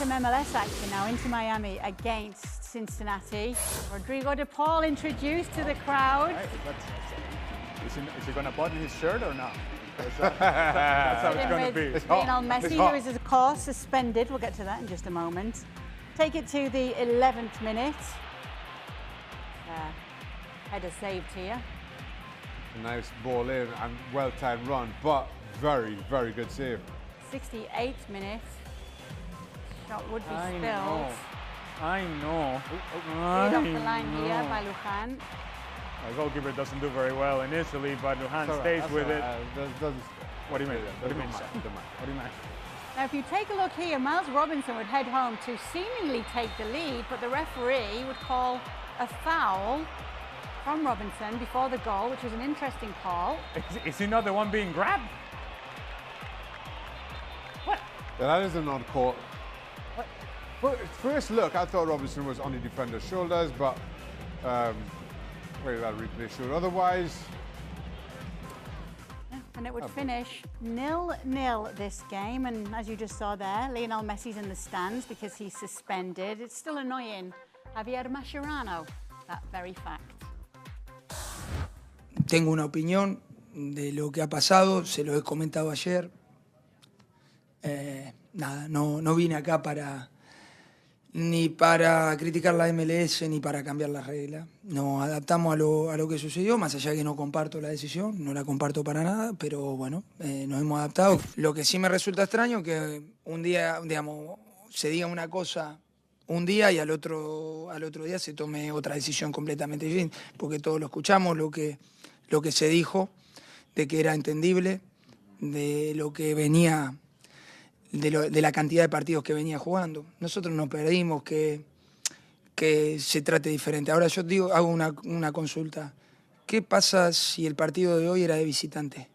some MLS action now. Inter Miami against Cincinnati. Rodrigo de Paul introduced to the crowd. Right, is he going to button his shirt or not? That's how it's going to be. Lionel Messi, who is of course suspended. We'll get to that in just a moment. Take it to the 11th minute. Header saved here. Nice ball in and well-timed run, but very, very good save. 68th minute. Shot would be spilled. I know. Cleared off the line here by Luján. The goalkeeper doesn't do very well initially, but Luján stays with it. What do you mean? What do you mean? What do you mean? Now, if you take a look here, Miles Robinson would head home to seemingly take the lead, but the referee would call a foul from Robinson before the goal, which was an interesting call. Is he not the one being grabbed? What? Yeah, that is a non-call. But at first look, I thought Robinson was on the defender's shoulders, but wait, that replay showed otherwise. And it would finish 0-0 this game. And as you just saw there, Lionel Messi's in the stands because he's suspended. It's still annoying Javier Mascherano, that very fact. Tengo una opinión de lo que ha pasado, se lo he comentado ayer. Nada, no vine acá ni para criticar la MLS ni para cambiar las reglas. Nos adaptamos a lo que sucedió, más allá de que no comparto la decisión, no la comparto para nada, pero bueno, nos hemos adaptado. Lo que sí me resulta extraño es que un día, digamos, se diga una cosa un día y al otro día se tome otra decisión completamente diferente, porque todos lo escuchamos, lo que se dijo, de que era entendible, de lo que venía, de la cantidad de partidos que venía jugando. Nosotros nos perdimos, que se trate diferente. Ahora yo digo, hago una consulta. ¿Qué pasa si el partido de hoy era de visitante?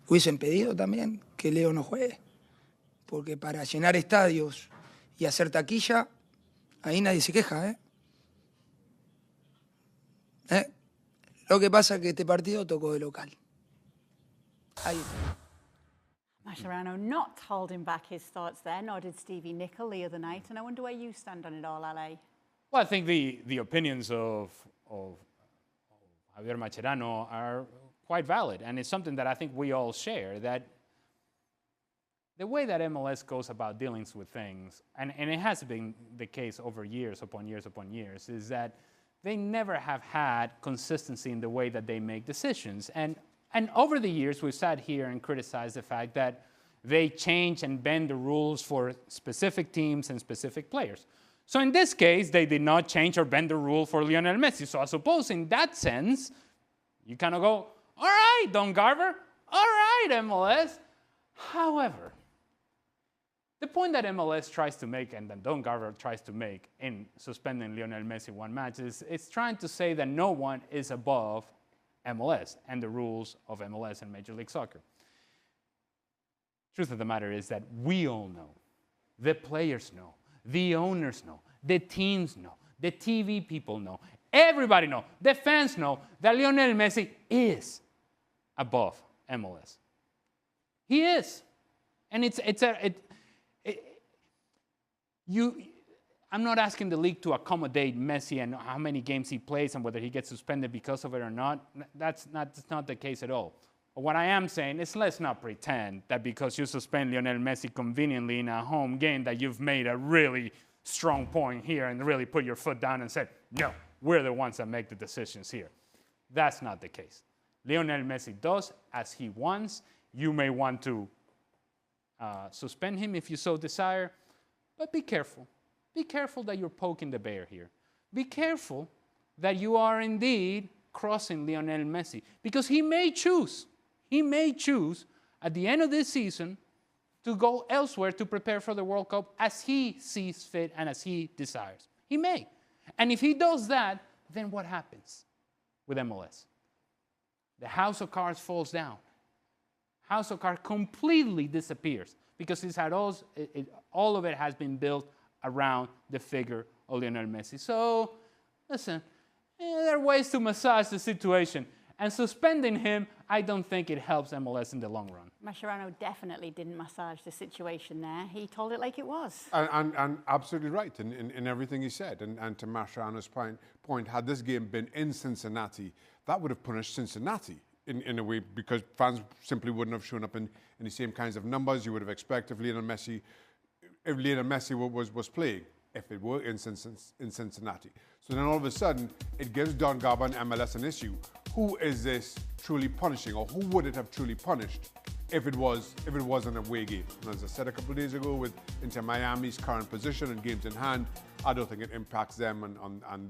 ¿Hubiesen pedido también que Leo no juegue? Porque para llenar estadios y hacer taquilla, ahí nadie se queja, Lo que pasa es que este partido tocó de local. Ahí está. Mascherano not holding back his thoughts there, nor did Stevie Nicol the other night. And I wonder where you stand on it all, Ale. Well, I think the opinions of Javier Mascherano are quite valid, and it's something that I think we all share, that the way that MLS goes about dealing with things, and it has been the case over years upon years upon years, is that they never have had consistency in the way that they make decisions. And over the years, we've sat here and criticized the fact that they change and bend the rules for specific teams and specific players. So in this case, they did not change or bend the rule for Lionel Messi. So I suppose in that sense, you kind of go, all right, Don Garber, all right, MLS. However, the point that MLS tries to make and that Don Garber tries to make in suspending Lionel Messi one match is it's trying to say that no one is above MLS and the rules of MLS and Major League Soccer. Truth of the matter is that we all know, the players know, the owners know, the teams know, the TV people know, everybody know, the fans know that Lionel Messi is above MLS. He is. And I'm not asking the league to accommodate Messi and how many games he plays and whether he gets suspended because of it or not. That's not the case at all. But what I am saying is let's not pretend that because you suspend Lionel Messi conveniently in a home game that you've made a really strong point here and really put your foot down and said, no, we're the ones that make the decisions here. That's not the case. Lionel Messi does as he wants. You may want to suspend him if you so desire, but be careful. Be careful that you're poking the bear here. Be careful that you are indeed crossing Lionel Messi, because he may choose at the end of this season to go elsewhere to prepare for the World Cup as he sees fit and as he desires. He may. And if he does that, then what happens with MLS? The house of cards falls down. House of cards completely disappears because all of it has been built around the figure of Lionel Messi. So, listen, there are ways to massage the situation. And suspending him I don't think it helps MLS in the long run. Mascherano definitely didn't massage the situation there. He told it like it was. And absolutely right in everything he said. And to Mascherano's point, had this game been in Cincinnati, that would have punished Cincinnati in a way, because fans simply wouldn't have shown up in the same kinds of numbers you would have expected if Lionel Messi was playing, if it were in Cincinnati. So then all of a sudden, it gives Don Garber and MLS an issue. Who is this truly punishing, or who would it have truly punished if it was an away game? And as I said a couple of days ago, with Inter Miami's current position and games in hand, I don't think it impacts them and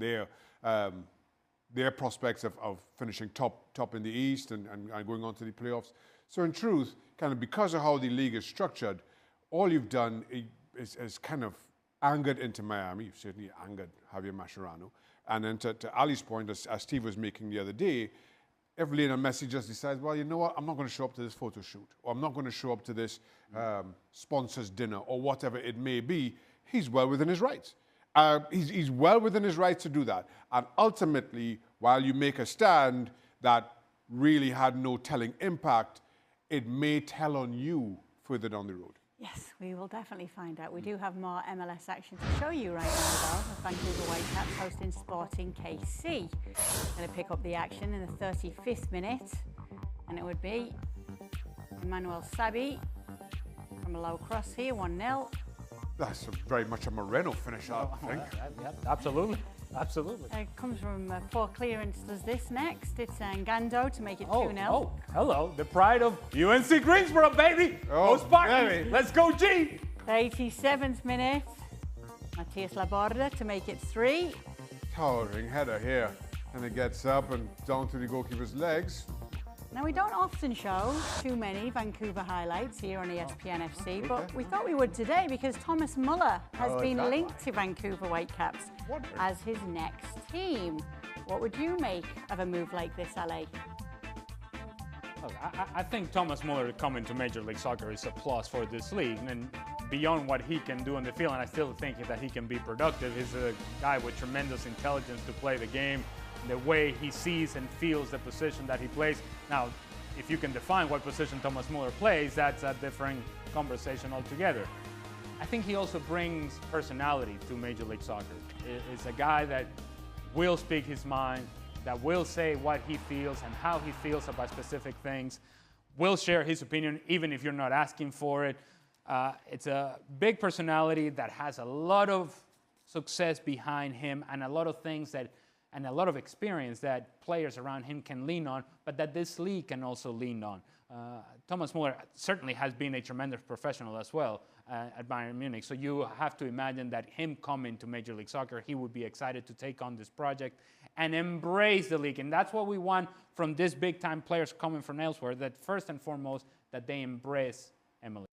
their prospects of finishing top in the East and going on to the playoffs. So in truth, kind of because of how the league is structured, all you've done is kind of angered Inter Miami. You've certainly angered Javier Mascherano. And then to Ali's point, as Steve was making the other day, if Lionel Messi just decides, well, you know what, I'm not going to show up to this photo shoot, or I'm not going to show up to this sponsors dinner, or whatever it may be, he's well within his rights. He's well within his rights to do that. And ultimately, while you make a stand that really had no telling impact, it may tell on you further down the road. Yes, we will definitely find out. We do have more MLS action to show you right now, though. The Vancouver Whitecaps hosting Sporting KC. Going to pick up the action in the 35th minute, and it would be Emmanuel Sabi from a low cross here, 1-0. That's very much a Moreno finish, I think. Yeah, absolutely. Absolutely. It comes from poor clearance. Does this next? It's Ngando to make it 2-0. Oh, hello. The pride of UNC Greensboro, baby. Oh, Spartans. Let's go, G. 87th minute. Matias Laborda to make it 3. Towering header here. And it gets up and down to the goalkeeper's legs. Now, we don't often show too many Vancouver highlights here on ESPN FC, but we thought we would today because Thomas Muller has been linked to Vancouver Whitecaps as his next team. What would you make of a move like this, Ale? Look, I think Thomas Muller coming to Major League Soccer is a plus for this league. And beyond what he can do on the field, and I still think that he can be productive, he's a guy with tremendous intelligence to play the game. The way he sees and feels the position that he plays. Now, if you can define what position Thomas Muller plays, that's a different conversation altogether. I think he also brings personality to Major League Soccer. It's a guy that will speak his mind, that will say what he feels and how he feels about specific things, will share his opinion even if you're not asking for it. It's a big personality that has a lot of success behind him and a lot of things and a lot of experience that players around him can lean on, but that this league can also lean on. Thomas Muller certainly has been a tremendous professional as well at Bayern Munich, so you have to imagine that him coming to Major League Soccer, he would be excited to take on this project and embrace the league. And that's what we want from these big-time players coming from elsewhere, that first and foremost, that they embrace MLS.